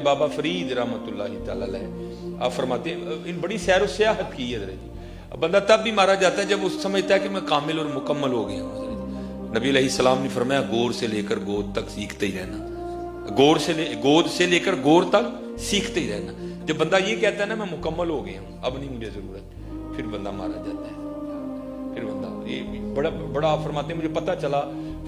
بابا فرید رحمۃ اللہ تعالی علیہ آپ فرماتے ہیں ان بڑی سیر و سیاحت کی ہے حضرت جی. بندہ تب بھی مارا جاتا ہے جب اس سمجھتا ہے کہ میں کامل اور مکمل ہو گیا ہوں. حضرت نبی علیہ السلام نے فرمایا گور سے لے کر گود تک سیکھتے ہی رہنا, گود سے لے کر گور تک سیکھتے ہی رہنا. جب بندہ یہ کہتا ہے نا میں مکمل ہو گیا ہوں, اب نہیں مجھے ضرورت, پھر بندہ مارا جاتا ہے. پھر بندہ یہ بڑا آپ فرماتے ہیں مجھے پتہ چلا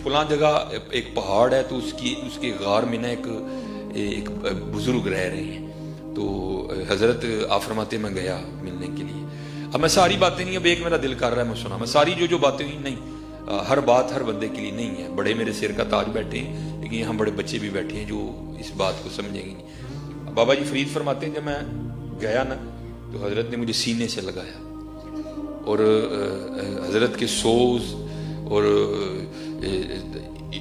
فلاں جگہ ایک پہاڑ ہے تو اس کے غار میں نا ایک بزرگ رہ رہے ہیں. تو حضرت آپ فرماتے ہیں میں گیا ملنے کے لیے. اب میں ساری باتیں نہیں, اب ایک میرا دل کر رہا ہے میں سنا, میں ساری جو باتیں نہیں, ہر بات ہر بندے کے لیے نہیں ہے. بڑے میرے سر کا تاج بیٹھے ہیں لیکن یہاں بڑے بچے بھی بیٹھے ہیں جو اس بات کو سمجھیں گے نہیں. بابا جی فرید فرماتے ہیں جب میں گیا نا تو حضرت نے مجھے سینے سے لگایا اور حضرت کے سوز اور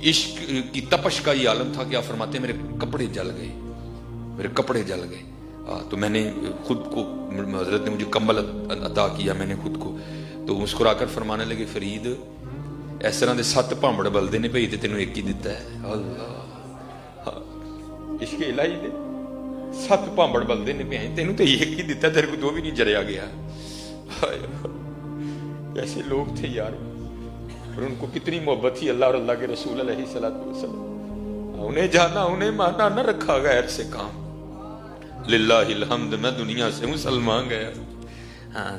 عشق کی تپش کا یہ عالم تھا کہ آپ فرماتے ہیں میرے کپڑے جل گئے. تو میں نے خود کو, حضرت نے مجھے کمبل عطا کیا, میں نے خود کو, تو مسکرا کر فرمانے لگے فرید اس طرح دے 7 بھامڑ بلدے نے بھئی تے تینوں ایک ہی دیتا ہے. اللہ عشق الہی دے 7 بھامڑ بلدے نے بھئی تینوں تے ایک ہی دیتا ہے, تیرے کو 2 بھی نہیں جریا گیا. ایسے لوگ تھے یار, اور ان کو کتنی محبت تھی اللہ اور اللہ کے رسول علیہ السلام. انہیں جانا انہیں مانا نہ رکھا غیر سے کام, للہ الحمد میں دنیا سے مسلمان گیا. ہاں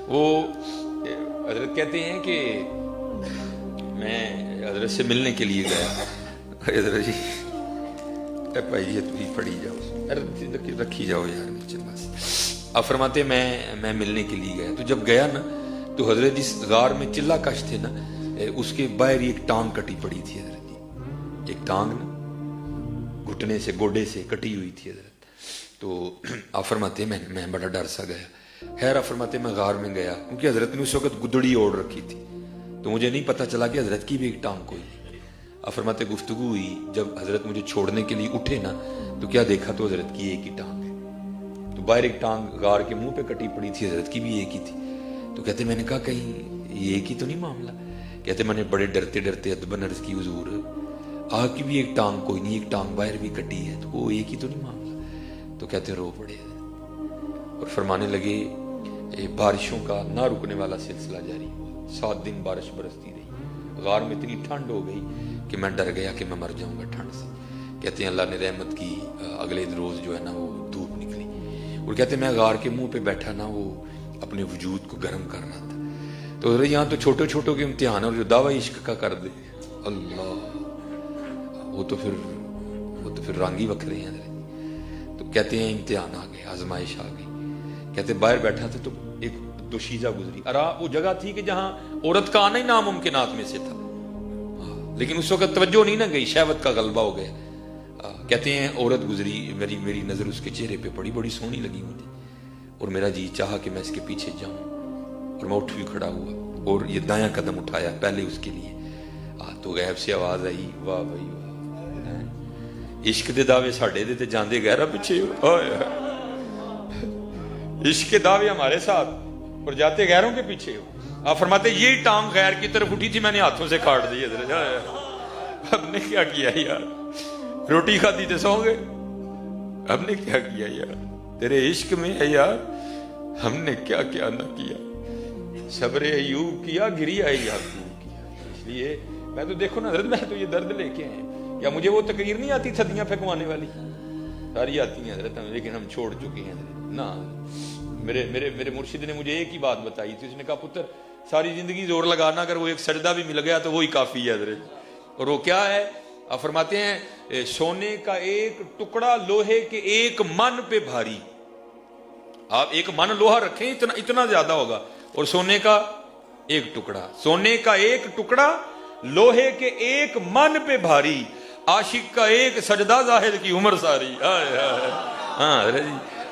وہ حضرت کہتے ہیں کہ میں حضرت سے ملنے کے لیے گیا. حضرت جی بھائی یہ تو ہی پڑھی جاؤ, رکھی جاؤ یار. آپ فرماتے میں ملنے کے لیے گیا. تو جب گیا نا تو حضرت جس غار میں چلہ کش تھے نا اس کے باہر ایک ٹانگ کٹی پڑی تھی. حضرت جی ایک ٹانگ نا گھٹنے سے گوڈے سے کٹی ہوئی تھی حضرت. تو آپ فرماتے ہیں میں بڑا ڈر سا گیا. خیر آپ فرماتے ہیں میں غار میں گیا کیونکہ حضرت نے اس وقت گدڑی اوڑھ رکھی تھی تو مجھے نہیں پتا چلا کہ حضرت کی بھی ایک ٹانگ کوئی. آپ فرماتے گفتگو ہوئی, جب حضرت مجھے چھوڑنے کے لیے اٹھے نا تو کیا دیکھا تو حضرت کی ایک ہی ٹانگ ہے. تو باہر ایک ٹانگ غار کے منہ پہ کٹی پڑی تھی, حضرت کی بھی ایک ہی تھی. تو کہتے میں نے کہا کہیں یہ ایک ہی تو نہیں معاملہ. کہتے میں نے بڑے ڈرتے ادبن عرض کی حضور آپ کی بھی ایک ٹانگ کوئی نہیں, ایک ٹانگ باہر بھی کٹی ہے, تو وہ ایک ہی تو نہیں معاملہ. تو کہتے رو پڑے اور فرمانے لگے بارشوں کا نہ رکنے والا سلسلہ جاری ہوا. 7 دن بارش برستی رہی. غار میں اتنی ٹھنڈ ہو گئی کہ میں ڈر گیا کہ میں مر جاؤں گا ٹھنڈ سے. کہتے ہیں اللہ نے رحمت کی, اگلے روز جو ہے نا وہ دھوپ نکلی. اور کہتے ہیں میں غار کے منہ پہ بیٹھا نا وہ اپنے وجود کو گرم کر رہا تھا. تو یہاں تو چھوٹوں کے امتحان اور جو دعوی عشق کا کر دے اللہ, وہ تو پھر رنگ ہی وکھرے ہیں. تو کہتے ہیں امتحان آ گئے, آزمائش آ گئی. کہتے باہر بیٹھا تھا تو ایک دوشیزہ گزری. وہ جگہ تھی کہ جہاں عورت کا آنا ہی ناممکنات میں سے تھا, لیکن اس وقت توجہ نہیں نہ گئی, شہوت کا غلبہ ہو گیا. کہتے ہیں عورت گزری, میری نظر اس کے چہرے پہ پڑی, بڑی سونی لگی مجھے, اور میرا جی چاہا کہ میں اس کے پیچھے جاؤں, اور میں اٹھ بھی کھڑا ہوا اور یہ دایاں قدم اٹھایا پہلے اس کے لیے. تو غیب سے آواز آئی واہ بھائی واہ, عشق دے دعوے ساڈے دے تے جاندے گہرا پیچھے. عشق کے دعوے ہمارے ساتھ اور جاتے غیروں کے پیچھے ہو. آپ فرماتے یہ ٹانگ غیر کی طرف اٹھی تھی, میں نے ہاتھوں سے کاٹ دی. ہم نے کیا کیا یار, روٹی کھاتی تے سو گئے. ہم نے کیا کیا یار, تیرے عشق میں ہے یار, ہم نے کیا کیا نہ کیا. صبر ایوب کیا, گری آئی یعقوب کیا. اس لیے میں تو دیکھو نا حضرت, میں تو یہ درد لے کے آئے. کیا مجھے وہ تقریر نہیں آتی تھدیاں پھینکوانے والی, ساری آتی ہیں حضرت, لیکن ہم چھوڑ چکے ہیں نا. میرے مرشد نے مجھے ایک ہی بات بتائی تھی, اس نے کہا پتر ساری زندگی زور لگانا, اگر وہ ایک سجدہ بھی مل گیا تو وہی کافی ہے حضرت. اور وہ کیا ہے, آپ فرماتے ہیں سونے کا ایک ٹکڑا لوہے کے ایک من پہ بھاری. آپ ایک من لوہا رکھیں اتنا زیادہ ہوگا, اور سونے کا ایک ٹکڑا لوہے کے ایک من پہ بھاری. عاشق کا ایک سجدہ زاہد کی عمر ساری.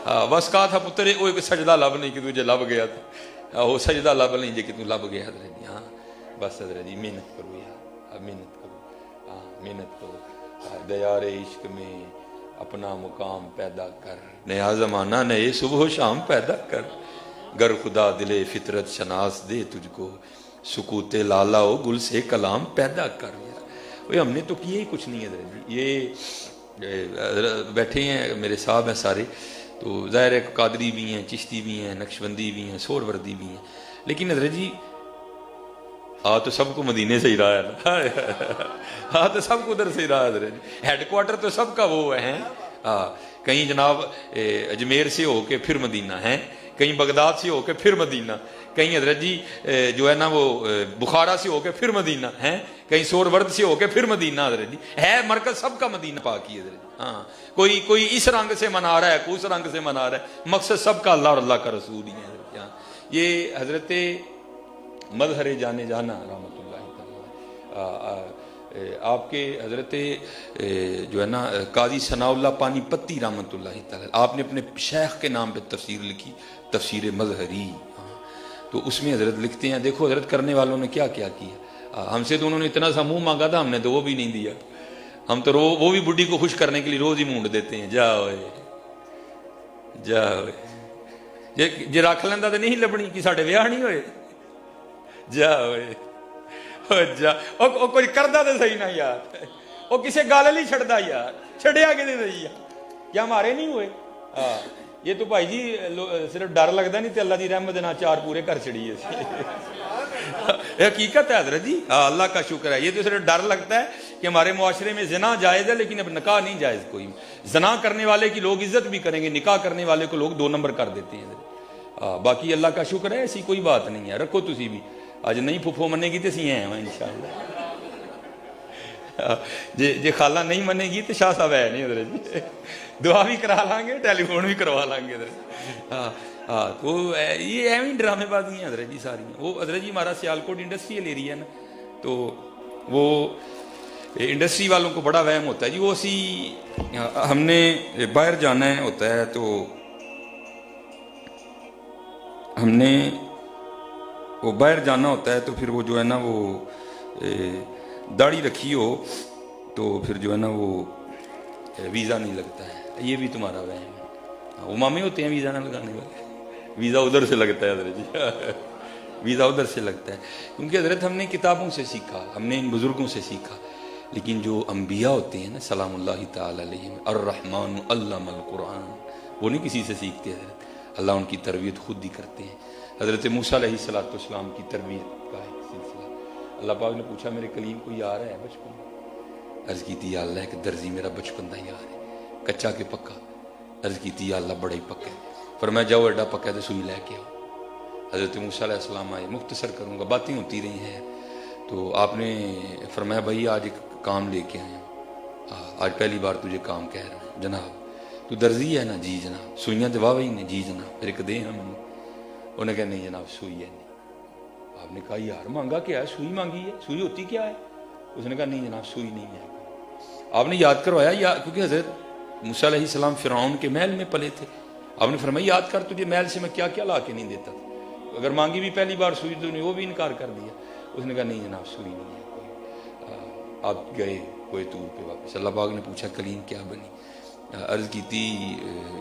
ہاں بس کہا تھا پتر وہ ایک سجدہ لب نہیں کہ تجھے لب گیا تھا, وہ سجدہ لب نہیں جی کہ تو لب گیا حضرت جی. ہاں بس حضرت جی محنت کرو یار, محنت کرو, ہاں محنت کرو. دیار عشق میں اپنا مقام پیدا کر, نیا زمانہ نئے صبح و شام پیدا کر. گر خدا دل فطرت شناس دے تجھ کو, سکوت لالا و گل سے کلام پیدا کر. ہم نے تو کیے ہی کچھ نہیں ہے حضرت جی. بیٹھے ہیں میرے صاحب ہیں سارے، تو ظاہر ہے قادری بھی ہیں، چشتی بھی ہیں، نقشبندی بھی ہیں، سور وردی بھی ہیں، لیکن حضرت جی تو سب کو مدینے سے ہی رہا ہے نا تو سب کو ادھر سے ہی رہا ہے حضرت جی، ہیڈ کوارٹر تو سب کا وہ ہے، کہیں جناب اجمیر سے ہو کے پھر مدینہ ہے، کہیں بغداد سے ہو کے پھر مدینہ، کہیں حضرت جی جو ہے نا وہ بخارا سے ہو کے پھر مدینہ ہے، کہیں سور ورد سے ہو کے پھر مدینہ، حضرت جی ہے مرکز سب کا مدینہ پاک ہی حضرت جی۔ ہاں کوئی اس رنگ سے منا رہا ہے، کوئی اس رنگ سے منا رہا ہے، مقصد سب کا اللہ اور اللہ کا رسول ہی ہے حضرت جی۔ یہ حضرت مظہر جانے جانا رحمۃ اللہ تعالی آپ کے حضرت جو ہے نا قاضی ثناء اللہ پانی پتی رحمۃ اللہ تعالی، آپ نے اپنے شیخ کے نام پہ تفسیر لکھی، تفسیر مظہری، تو اس میں حضرت لکھتے ہیں دیکھو حضرت کرنے والوں نے کیا کیا کیا، ہم سے تو انہوں نے اتنا سا منہ مانگا تھا، ہم نے تو وہ بھی نہیں دیا، ہم تو وہ بھی بڈھی کو خوش کرنے کے لیے روز ہی مونڈ دیتے ہیں، جا ہوئے جی رکھ لینا تو نہیں لبنی کہ ساڈے ویاہ نہیں ہوئے، جا ہوئے جا کوئی کردہ تو صحیح نہ یار، وہ کسے گال نہیں چھڑتا یار، چھڑیا کسے صحیح ہے کیا ہمارے نہیں ہوئے؟ یہ تو بھائی جی صرف ڈر لگتا نہیں تو اللہ دی رحمت نہ چار پورے کر چڑیے حقیقت ہے حضرت جی، اللہ کا شکر ہے، یہ تو صرف ڈر لگتا ہے کہ ہمارے معاشرے میں زنا جائز ہے لیکن اب نکاح نہیں جائز، کوئی زنا کرنے والے کی لوگ عزت بھی کریں گے، نکاح کرنے والے کو لوگ 2 نمبر کر دیتے ہیں، باقی اللہ کا شکر ہے ایسی کوئی بات نہیں ہے، رکھو تسی بھی اج نہیں پھپھو منے گی تو سی ہیں انشاءاللہ، جی خالہ نہیں منے گی تو شاہ صاحب ہے نہیں حضرت جی، دعا بھی کرا لیں گے، ٹیلی فون بھی کروا لیں گے حضرت، تو یہ ایویں ڈرامے بازی ہیں حضرت جی ساری، وہ حضرت جی ہمارا سیالکوٹ انڈسٹریل ایریا ہے نا، تو وہ انڈسٹری والوں کو بڑا وہم ہوتا ہے جی، وہ ہم نے باہر جانا ہے ہوتا ہے تو ہم نے وہ باہر جانا ہوتا ہے تو پھر وہ جو ہے نا وہ داڑھی رکھی ہو تو پھر جو ہے نا وہ ویزا نہیں لگتا ہے، یہ بھی تمہارا وہم ہے، وہ مامے ہوتے ہیں ویزا نہ لگانے والے، ویزا ادھر سے لگتا ہے حضرت جی ویزا ادھر سے لگتا ہے، کیونکہ حضرت ہم نے کتابوں سے سیکھا، ہم نے ان بزرگوں سے سیکھا، لیکن جو انبیاء ہوتے ہیں نا سلام اللہ تعالی علیہم، الرحمن علم القرآن، وہ نہیں کسی سے سیکھتے حضرت، اللہ ان کی تربیت خود ہی کرتے ہیں۔ حضرت موسیٰ علیہ السلام کی تربیت کا ایک سلسلہ، اللہ پاک نے پوچھا میرے کلیم کو یار ہے بچپن میں، عرض کی تھی یا اللہ کہ درزی میرا بچپن دا یار ہے، کچا کے پکا، عرض کی تھی یا اللہ بڑا ہی پکا ہے، فرمایا جاؤ ایڈا پکا ہے تو سوئی لے کے آؤ۔ حضرت موسیٰ علیہ السلام آئے، مختصر کروں گا باتیں ہوتی رہی ہیں، تو آپ نے فرمایا بھائی آج ایک کام لے کے آئے ہیں، آج پہلی بار تجھے کام کہہ رہا ہوں، جناب تو درزی ہے نا؟ جی جناب۔ سوئیاں تو واہ نے؟ جی جناب۔ پھر ایک دے ہم نے، انہوں نے کہا نہیں جناب سوئی ہے نہیں۔ آپ نے کہا یار مانگا کیا ہے؟ سوئی مانگی ہے، سوئی ہوتی کیا ہے؟ اس نے کہا نہیں جناب سوئی نہیں ہے۔ آپ نے یاد کروایا، کیونکہ حضرت موسیٰ علیہ السلام فرعون کے محل میں پلے تھے، آپ نے فرمایا یاد کر تجھے محل سے میں کیا کیا لا کے نہیں دیتا تھا، اگر مانگی بھی پہلی بار سوئی تو نے وہ بھی انکار کر دیا۔ اس نے کہا نہیں جناب سوئی نہیں ہے کوئی۔ آپ گئے کوئی طور پہ واپس، اللہ پاک نے پوچھا کلیم کیا بنی؟ عرض کی تھی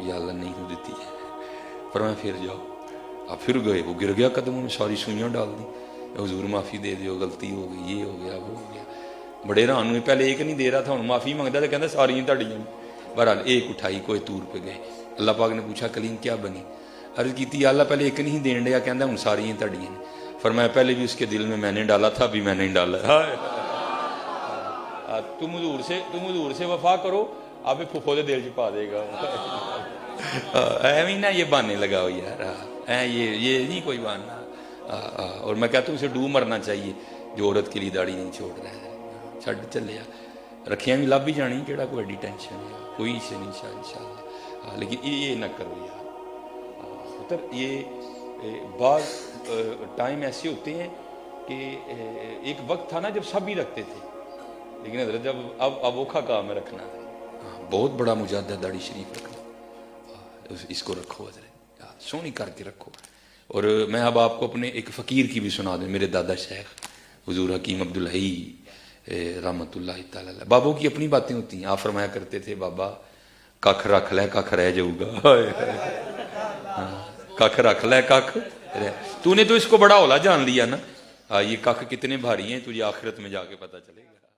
یا اللہ نہیں ہو دیتی ہے۔ فرمایا پھر جاؤ۔ آپ پھر گئے، وہ گر گیا قدموں میں، ساری سوئیاں ڈال دی، حضور معافی دے دیو، غلطی ہو گئی، یہ ہو گیا وہ ہو گیا۔ بڑے ران ہوئے، پہلے ایک نہیں دے رہا تھا، ہوں معافی مانگتا تو کہتا ساری تڑیاں۔ بہرحال ایک اٹھائی کوئی طور پہ گئے، اللہ پاک نے پوچھا کلیم کیا بنی؟ عرض کی تھی اللہ پہلے ایک نہیں دین دیا، کہتا ہوں ساری تڑیاں۔ فرمایا پہلے بھی اس کے دل میں نے ڈالا تھا، ابھی میں نہیں ڈالا۔ تم حضور سے وفا کرو، آپ پھپھو دے دل چ پا دے گا۔ ایویں نہ یہ بہانے لگاؤ یار، یہ نہیں کوئی بہانا۔ اور میں کہتا ہوں اسے ڈوب مرنا چاہیے جو عورت کے لیے داڑھی نہیں چھوڑ رہا ہے، چھڈ چلے رکھیاں بھی لب ہی جانی، کیڑا کوئی بڑی ٹینشن ہے، کوئی سے نہیں انشاءاللہ۔ لیکن یہ نہ کرو یار پتر، یہ بعض ٹائم ایسے ہوتے ہیں کہ ایک وقت تھا نا جب سب ہی رکھتے تھے، لیکن حضرت جب اب اوکھا کام ہے رکھنا ہے، بہت بڑا مجاہدہ داڑھی شریف رکھنا، اس کو رکھو حضرت، سونی کر کے رکھو۔ اور میں اب آپ کو اپنے ایک فقیر کی بھی سنا دوں، میرے دادا شیخ حضور حکیم عبدالحی رحمۃ اللہ تعالی علیہ، بابوں کی اپنی باتیں ہوتی ہیں۔ آپ فرمایا کرتے تھے بابا ککھ رکھ لے ککھ رہ جاؤ گا، ککھ رکھ لے ککھ، تو نے تو اس کو بڑا اولا جان لیا نا، یہ ککھ کتنے بھاری ہیں تجھے آخرت میں جا کے پتہ چلے گا۔